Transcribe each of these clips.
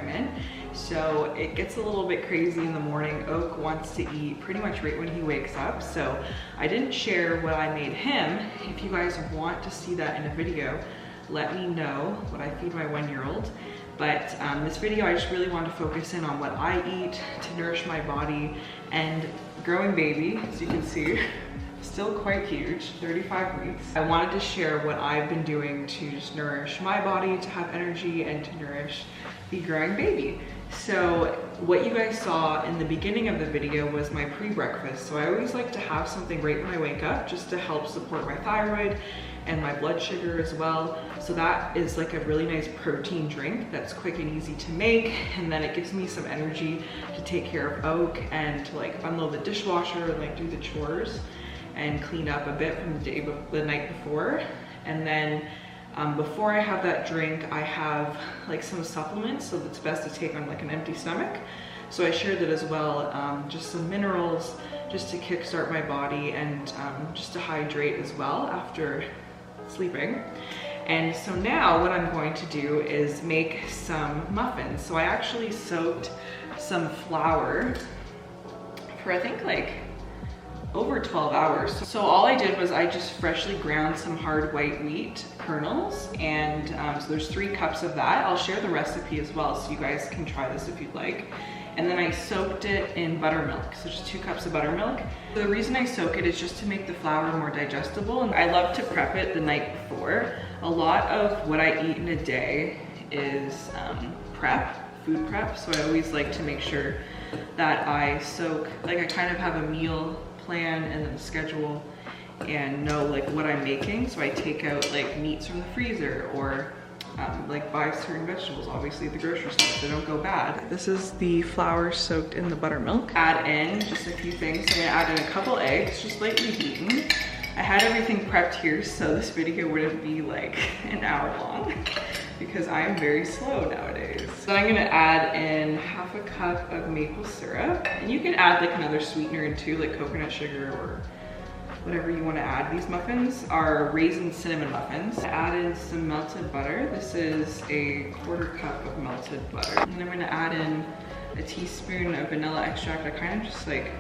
pregnant. So it gets a little bit crazy in the morning. Oak wants to eat pretty much right when he wakes up. So I didn't share what I made him. If you guys want to see that in a video, let me know what I feed my 1-year-old. But this video, I just really want to focus in on what I eat to nourish my body and growing baby, as you can see, still quite huge, 35 weeks. I wanted to share what I've been doing to just nourish my body, to have energy, and to nourish the growing baby. So what you guys saw in the beginning of the video was my pre-breakfast. So I always like to have something right when I wake up just to help support my thyroid and my blood sugar as well. So that is like a really nice protein drink that's quick and easy to make, and then it gives me some energy to take care of Oak and to like unload the dishwasher and like do the chores and clean up a bit from the night before. And then before I have that drink, I have like some supplements, so it's best to take on like an empty stomach. So I shared that as well, just some minerals, just to kickstart my body and just to hydrate as well after sleeping. And so now what I'm going to do is make some muffins. So I actually soaked some flour for I think like over 12 hours. So all I did was I just freshly ground some hard white wheat kernels, and so there's 3 cups of that. I'll share the recipe as well so you guys can try this if you'd like. And then I soaked it in buttermilk, so just 2 cups of buttermilk. The reason I soak it is just to make the flour more digestible, and I love to prep it the night before. A lot of what I eat in a day is food prep, so I always like to make sure that I soak, like I kind of have a meal plan and then schedule and know like what I'm making. So I take out like meats from the freezer or like buy certain vegetables, obviously at the grocery store, so they don't go bad. This is the flour soaked in the buttermilk. Add in just a few things. So I'm gonna add in a couple eggs, just lightly beaten. I had everything prepped here, so this video wouldn't be like an hour long because I am very slow nowadays. So I'm gonna add in half a cup of maple syrup, and you can add like another sweetener in too, like coconut sugar or whatever you want to add. These muffins are raisin cinnamon muffins. I added some melted butter. This is a 1/4 cup of melted butter. And I'm going to add in a teaspoon of vanilla extract. I kind of just like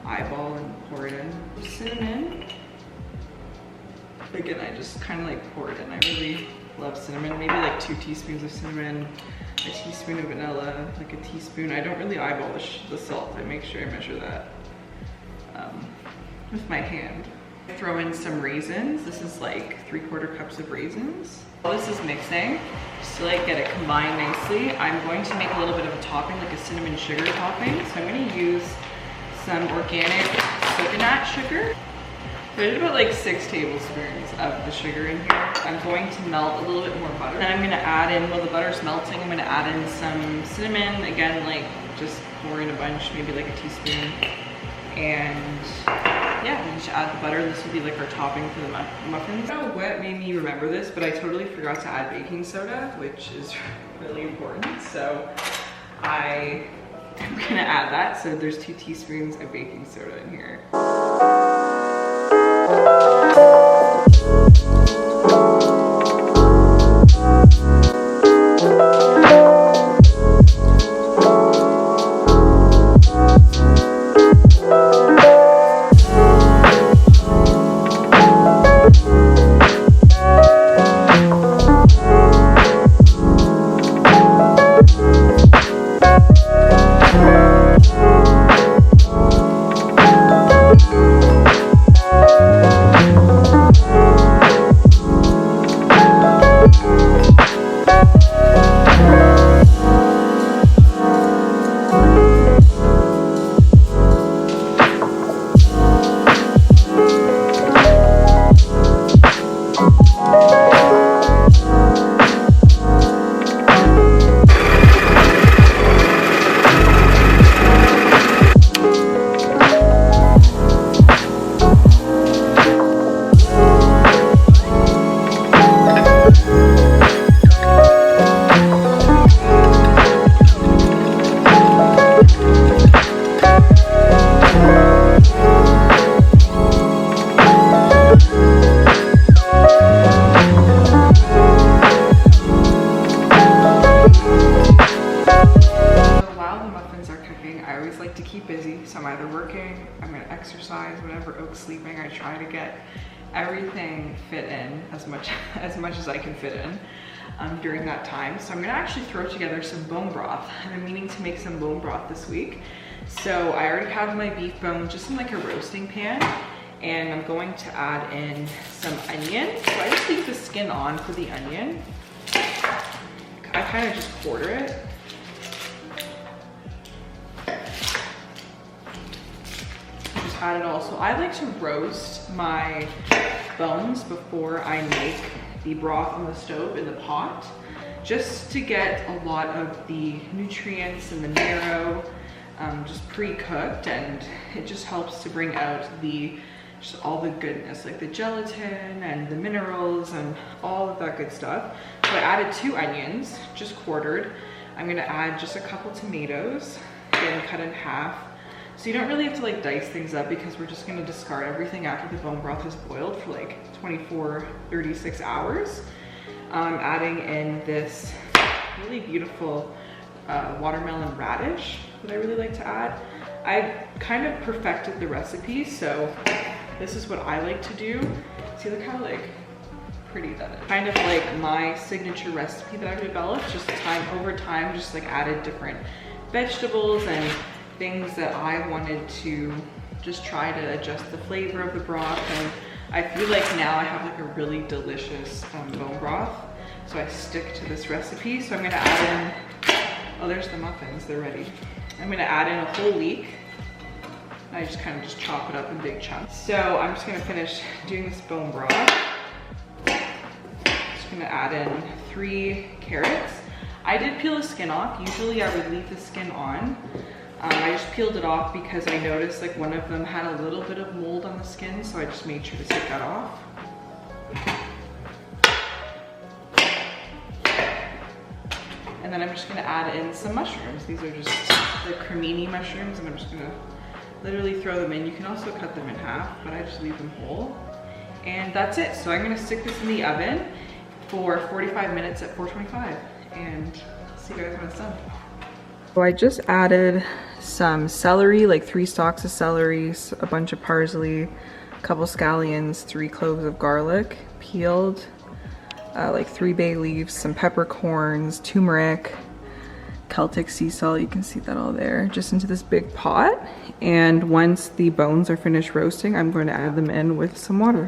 eyeball and pour it in. Cinnamon. Again, I just kind of like pour it in. I really love cinnamon. Maybe like 2 teaspoons of cinnamon, a teaspoon of vanilla, like a teaspoon. I don't really eyeball the salt. I make sure I measure that with my hand. I throw in some raisins. This is like 3/4 cups of raisins. While this is mixing, just to like get it combined nicely, I'm going to make a little bit of a topping, like a cinnamon sugar topping. So I'm going to use some organic coconut sugar. So I did about like 6 tablespoons of the sugar in here. I'm going to melt a little bit more butter. Then I'm going to add in, while the butter's melting, I'm going to add in some cinnamon. Again, like just pour in a bunch, maybe like a teaspoon. And yeah, we just add the butter. This will be like our topping for the muffins. I don't know what made me remember this, but I totally forgot to add baking soda, which is really important. So I'm gonna add that. So there's 2 teaspoons of baking soda in here. morning, I always like to keep busy. So I'm either working, I'm gonna exercise, whenever Oak's sleeping, I try to get everything fit in as much as I can fit in during that time. So I'm gonna actually throw together some bone broth. I've been meaning to make some bone broth this week. So I already have my beef bone just in like a roasting pan, and I'm going to add in some onion. So I just leave the skin on for the onion. I kind of just quarter it. Just add it all. So I like to roast my bones before I make the broth on the stove in the pot, just to get a lot of the nutrients and the marrow just pre-cooked, and it just helps to bring out just all the goodness, like the gelatin and the minerals and all of that good stuff. So I added 2 onions, just quartered. I'm gonna add just a couple tomatoes, again cut in half. So you don't really have to like dice things up, because we're just gonna discard everything after the bone broth is boiled for like 24, 36 hours. I'm adding in this really beautiful watermelon radish that I really like to add. I kind of perfected the recipe, so this is what I like to do. See, look how like pretty that is. Kind of like my signature recipe that I've developed, just over time, just like added different vegetables and things that I wanted to just try to adjust the flavor of the broth. And I feel like now I have like a really delicious bone broth. So I stick to this recipe. So I'm gonna add in, oh, there's the muffins, they're ready. I'm gonna add in a whole leek. I just kind of just chop it up in big chunks. So I'm just gonna finish doing this bone broth. Just gonna add in 3 carrots. I did peel the skin off. Usually I would leave the skin on. I just peeled it off because I noticed like one of them had a little bit of mold on the skin, so I just made sure to take that off. And then I'm just gonna add in some mushrooms. These are just the cremini mushrooms, and I'm just gonna literally throw them in. You can also cut them in half, but I just leave them whole. And that's it. So I'm gonna stick this in the oven for 45 minutes at 425, and see you guys when it's done. So I just added some celery, like 3 stalks of celery, a bunch of parsley, a couple scallions, 3 cloves of garlic, peeled, like 3 bay leaves, some peppercorns, turmeric, Celtic sea salt, you can see that all there, just into this big pot. And once the bones are finished roasting, I'm going to add them in with some water.